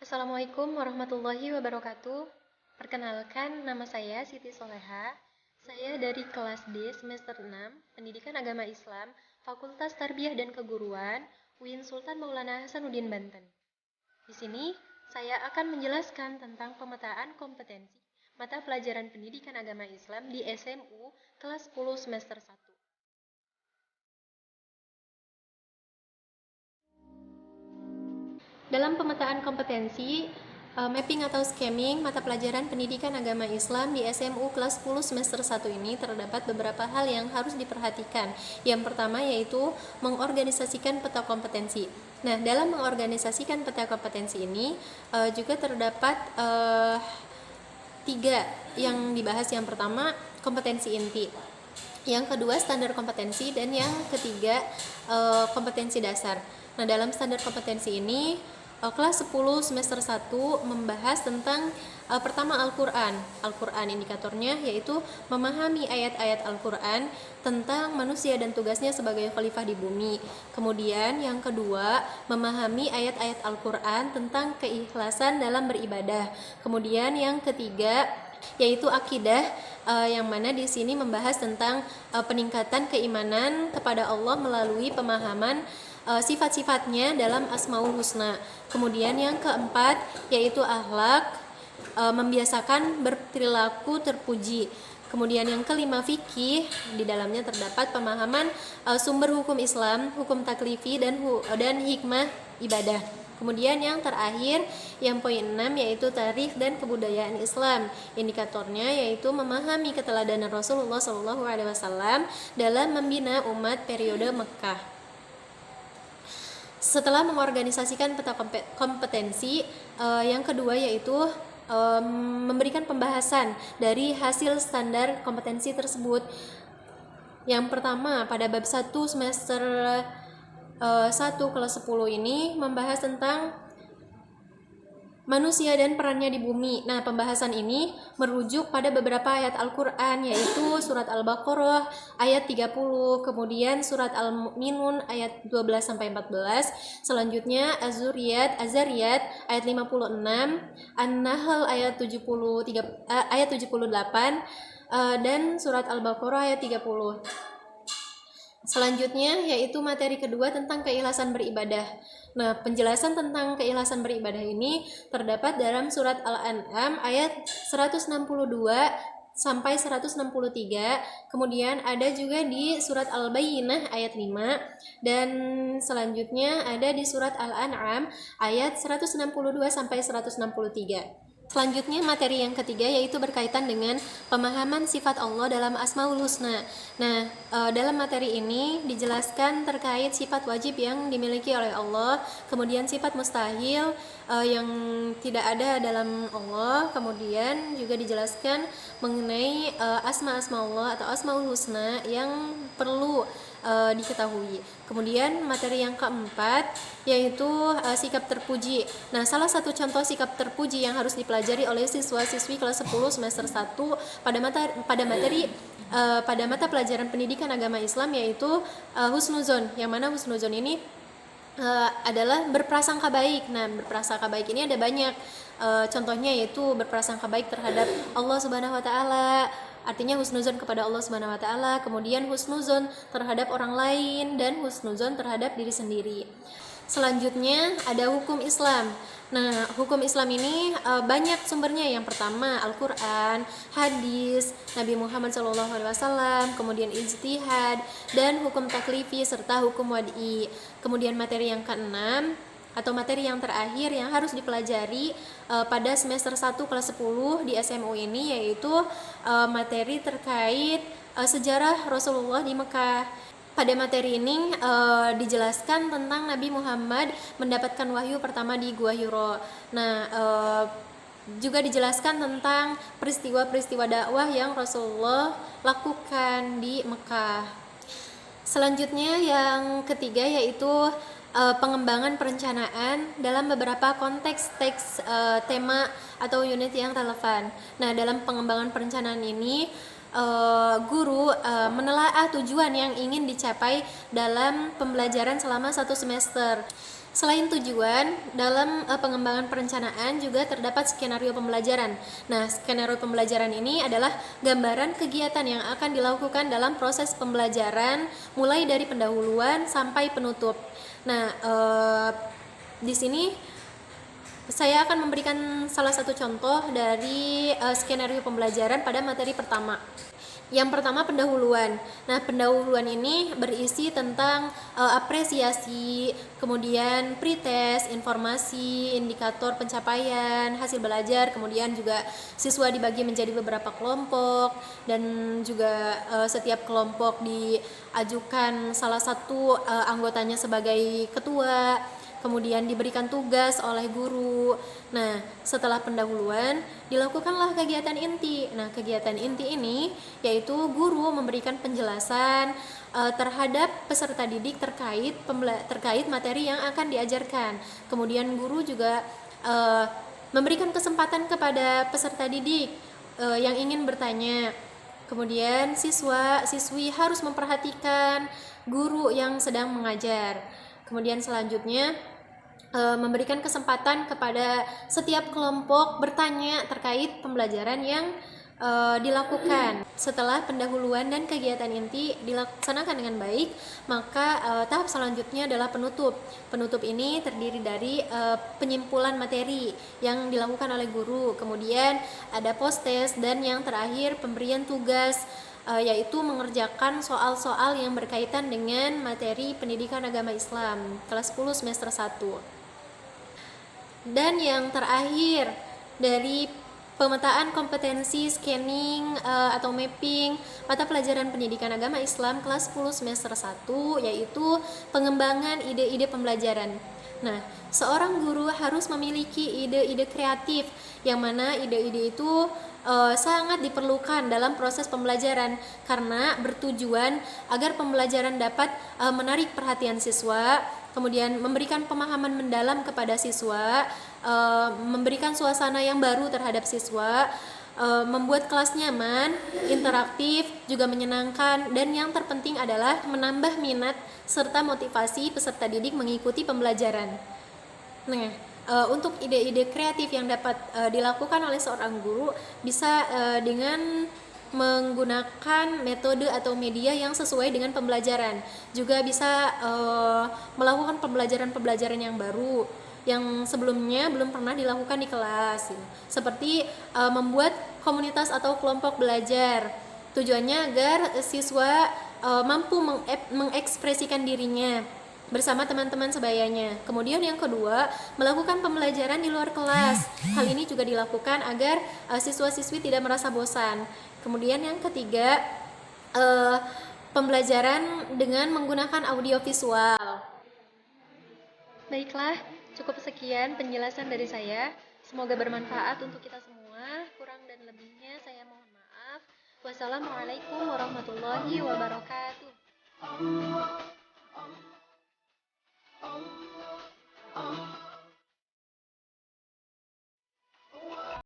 Assalamualaikum warahmatullahi wabarakatuh. Perkenalkan, nama saya Siti Soleha. Saya dari kelas D semester 6, Pendidikan Agama Islam, Fakultas Tarbiyah dan Keguruan, UIN Sultan Maulana Hasanuddin Banten. Di sini, saya akan menjelaskan tentang pemetaan kompetensi mata pelajaran Pendidikan Agama Islam di SMU kelas 10 semester 1. Dalam pemetaan kompetensi, mapping atau scamming mata pelajaran Pendidikan Agama Islam di SMU kelas 10 semester 1 ini terdapat beberapa hal yang harus diperhatikan. Yang pertama yaitu mengorganisasikan peta kompetensi. Nah, dalam mengorganisasikan peta kompetensi ini juga terdapat 3 yang dibahas. Yang pertama, kompetensi inti. Yang kedua, standar kompetensi, dan yang ketiga, kompetensi dasar. Nah, dalam standar kompetensi ini, kelas 10 semester 1 membahas tentang pertama Al-Quran. Al-Quran indikatornya yaitu memahami ayat-ayat Al-Quran tentang manusia dan tugasnya sebagai khalifah di bumi. Kemudian yang kedua, memahami ayat-ayat Al-Quran tentang keikhlasan dalam beribadah. Kemudian yang ketiga, yaitu akidah, yang mana di sini membahas tentang peningkatan keimanan kepada Allah melalui pemahaman sifat-sifatnya dalam Asmaul Husna. Kemudian yang keempat yaitu akhlak, membiasakan berperilaku terpuji. Kemudian yang kelima, fikih, di dalamnya terdapat pemahaman sumber hukum Islam, hukum taklifi dan hikmah ibadah. Kemudian yang terakhir, yang poin 6 yaitu tarikh dan kebudayaan Islam. Indikatornya yaitu memahami keteladanan Rasulullah SAW dalam membina umat periode Mekah. Setelah mengorganisasikan peta kompetensi, yang kedua yaitu memberikan pembahasan dari hasil standar kompetensi tersebut. Yang pertama, pada bab 1 semester 1 kelas 10 ini membahas tentang manusia dan perannya di bumi. Nah, pembahasan ini merujuk pada beberapa ayat Al-Quran, yaitu surat Al-Baqarah ayat 30, kemudian surat Al-Mu'minun ayat 12-14, selanjutnya Az-Zariyat ayat 56, An-Nahl ayat 78, dan surat Al-Baqarah ayat 30. Selanjutnya yaitu materi kedua tentang keikhlasan beribadah. Nah, penjelasan tentang keikhlasan beribadah ini terdapat dalam surat Al-An'am ayat 162 sampai 163, kemudian ada juga di surat Al-Bayyinah ayat 5, dan selanjutnya ada di surat Al-An'am ayat 162 sampai 163. Selanjutnya materi yang ketiga yaitu berkaitan dengan pemahaman sifat Allah dalam Asmaul Husna. Nah, dalam materi ini dijelaskan terkait sifat wajib yang dimiliki oleh Allah, kemudian sifat mustahil yang tidak ada dalam Allah, kemudian juga dijelaskan mengenai asma-asma Allah atau Asmaul Husna yang perlu diketahui. Kemudian materi yang keempat yaitu sikap terpuji. Nah, salah satu contoh sikap terpuji yang harus dipelajari oleh siswa-siswi kelas 10 semester 1 pada mata pelajaran Pendidikan Agama Islam yaitu husnuzon, yang mana husnuzon ini adalah berprasangka baik. Nah, berprasangka baik ini ada banyak contohnya, yaitu berprasangka baik terhadap Allah Subhanahu wa taala, artinya husnuzon kepada Allah Subhanahu wa taala, kemudian husnuzon terhadap orang lain, dan husnuzon terhadap diri sendiri. Selanjutnya ada hukum Islam. Nah, hukum Islam ini banyak sumbernya. Yang pertama Al-Quran, hadis Nabi Muhammad SAW, kemudian ijtihad, dan hukum taklifi serta hukum wad'i. Kemudian materi yang keenam atau materi yang terakhir yang harus dipelajari pada semester 1 kelas 10 di SMU ini yaitu materi terkait sejarah Rasulullah di Mekah. Pada materi ini dijelaskan tentang Nabi Muhammad mendapatkan wahyu pertama di Gua Hiro. Nah, juga dijelaskan tentang peristiwa-peristiwa dakwah yang Rasulullah lakukan di Mekah. Selanjutnya yang ketiga yaitu pengembangan perencanaan dalam beberapa konteks teks tema atau unit yang relevan. Nah, dalam pengembangan perencanaan ini guru menelaah tujuan yang ingin dicapai dalam pembelajaran selama 1 semester. Selain tujuan, dalam pengembangan perencanaan juga terdapat skenario pembelajaran. Nah, skenario pembelajaran ini adalah gambaran kegiatan yang akan dilakukan dalam proses pembelajaran mulai dari pendahuluan sampai penutup. Nah, di sini saya akan memberikan salah satu contoh dari skenario pembelajaran pada materi pertama. Yang pertama, pendahuluan. Nah, pendahuluan ini berisi tentang apresiasi, kemudian pretest, informasi, indikator pencapaian, hasil belajar, kemudian juga siswa dibagi menjadi beberapa kelompok, dan juga setiap kelompok diajukan salah satu anggotanya sebagai ketua, kemudian diberikan tugas oleh guru. Nah, setelah pendahuluan, dilakukanlah kegiatan inti. Nah, kegiatan inti ini yaitu guru memberikan penjelasan terhadap peserta didik terkait materi yang akan diajarkan. Kemudian guru juga memberikan kesempatan kepada peserta didik yang ingin bertanya. Kemudian siswa-siswi harus memperhatikan guru yang sedang mengajar. Kemudian selanjutnya memberikan kesempatan kepada setiap kelompok bertanya terkait pembelajaran yang dilakukan. Setelah pendahuluan dan kegiatan inti dilaksanakan dengan baik, maka tahap selanjutnya adalah penutup. Penutup ini terdiri dari penyimpulan materi yang dilakukan oleh guru, kemudian ada post-test, dan yang terakhir pemberian tugas, yaitu mengerjakan soal-soal yang berkaitan dengan materi pendidikan agama Islam kelas 10 semester 1. Dan yang terakhir dari pemetaan kompetensi scanning atau mapping mata pelajaran pendidikan agama Islam kelas 10 semester 1, yaitu pengembangan ide-ide pembelajaran. Nah, seorang guru harus memiliki ide-ide kreatif, yang mana ide-ide itu sangat diperlukan dalam proses pembelajaran karena bertujuan agar pembelajaran dapat menarik perhatian siswa, kemudian memberikan pemahaman mendalam kepada siswa, memberikan suasana yang baru terhadap siswa, membuat kelas nyaman, interaktif, juga menyenangkan, dan yang terpenting adalah menambah minat serta motivasi peserta didik mengikuti pembelajaran. Nah, untuk ide-ide kreatif yang dapat dilakukan oleh seorang guru bisa dengan menggunakan metode atau media yang sesuai dengan pembelajaran. Juga bisa melakukan pembelajaran-pembelajaran yang baru yang sebelumnya belum pernah dilakukan di kelas, seperti membuat komunitas atau kelompok belajar. Tujuannya agar siswa mampu mengekspresikan dirinya bersama teman-teman sebayanya. Kemudian yang kedua, melakukan pembelajaran di luar kelas. Hal ini juga dilakukan agar siswa-siswi tidak merasa bosan. Kemudian yang ketiga, pembelajaran dengan menggunakan audio visual. Baiklah, cukup sekian penjelasan dari saya. Semoga bermanfaat untuk kita semua. Kurang dan lebihnya saya mohon maaf. Wassalamualaikum warahmatullahi wabarakatuh.